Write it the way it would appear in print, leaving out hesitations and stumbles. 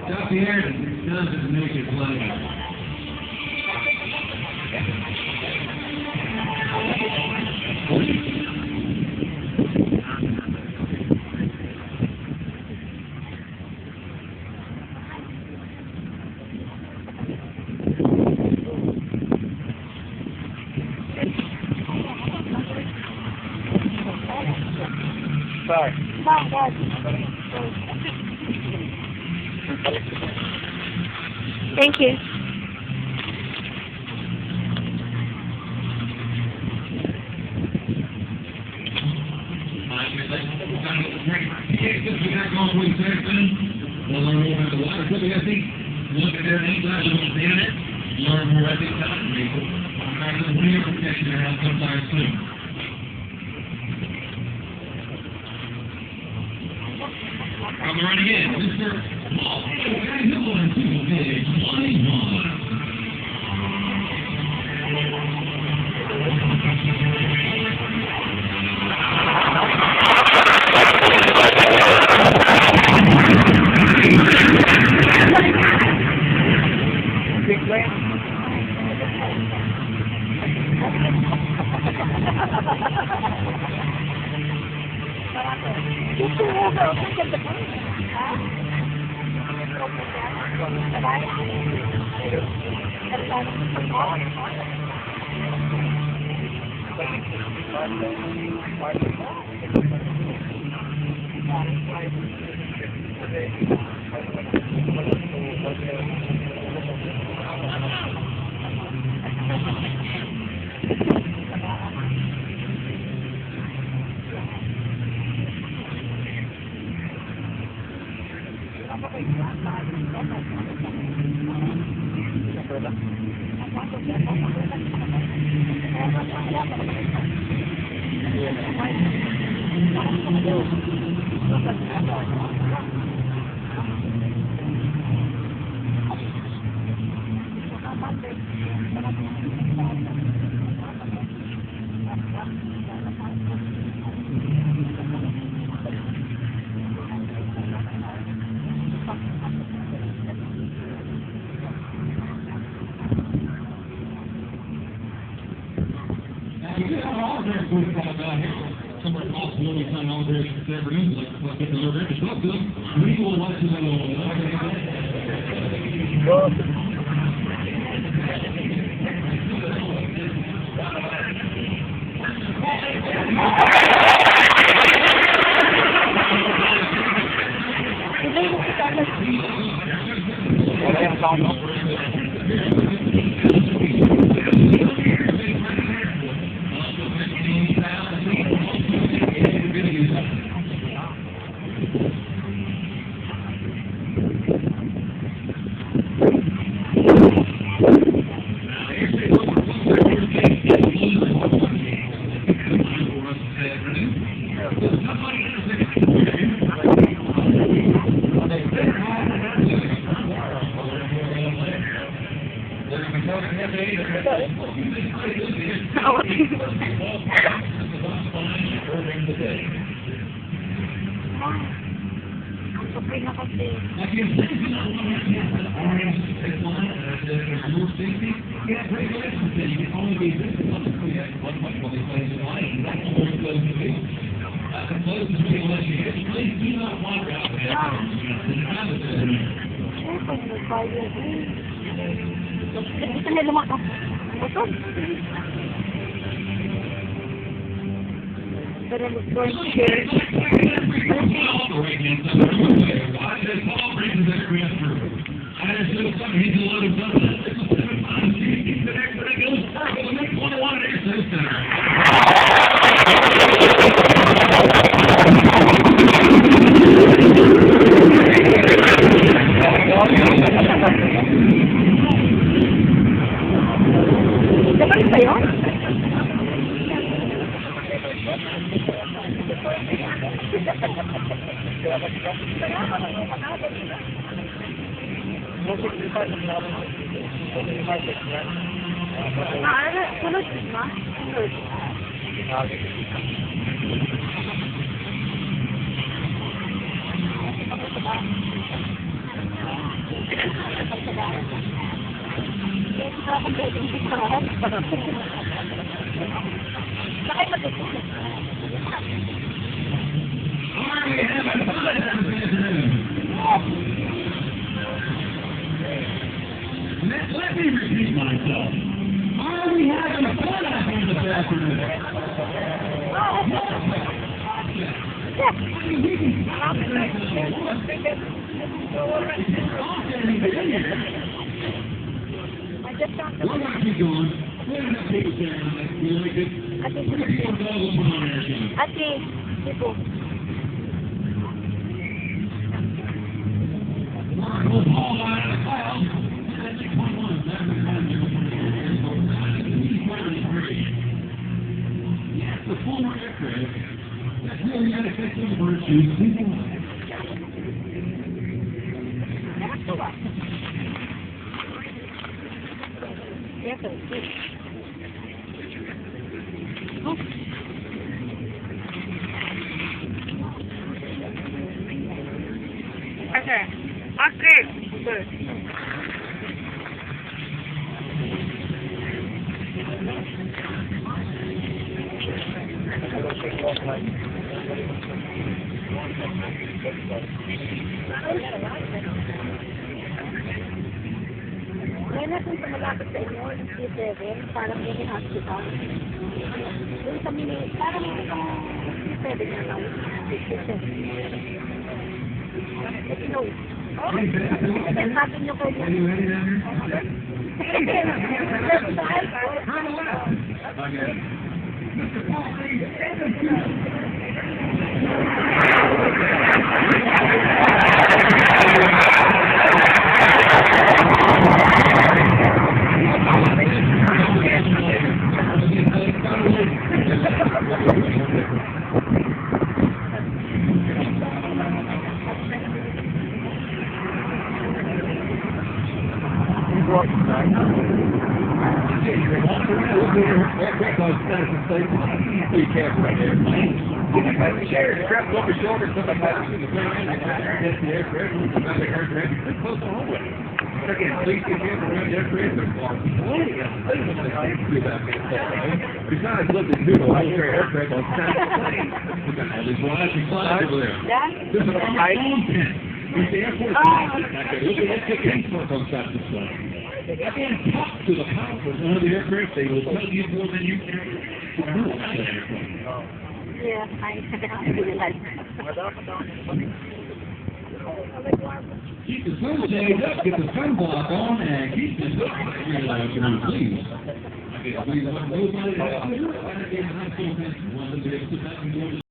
Stop here and doesn't make it play. Sorry. Thank you. Look at their names on the internet, learn more at the time, people. I'm not going to hear protection around sometime soon. I'm running in, Mr. Paul. You're going to village 21. Somewhere possibly time all day this afternoon, like get the little bit of stuff done. We will watch it But I'm going to into that transfer. I just know something, he's a load of double. It's a 7-5. The next one goes purple, the next 21 at Airshow Center. Dapat ba yun? Sunod ba? Sunod. Let me repeat myself. Are we having fun out here this afternoon? We're going to keep going. We're going to have people staring at us. We like it. We're going to keep on airshow. Ate, tipo. We'll haul out of the cloud. That's 21. Yes, the former aircraft. That's really got to fix some virtues. Ngayon natin sa malapit sa inyo, yung C7, parang mini hospital. Yung sa mini, parang itong C7 na lang. No. Okay, sabi nyo kayo. Besides, look, it's new. I hear aircraft on Saturday. There's one actually flying over there. There's a phone pin. It's the airport. Let's take import on Saturday. And talk to the pilot of one of the aircraft. They will tell you more than you can know about the aircraft. Yeah, Keep the sun shades up, get the sunblock on, and keep the sun here this afternoon, please. I guess we want nobody to have to do it. I get high school pension. One of the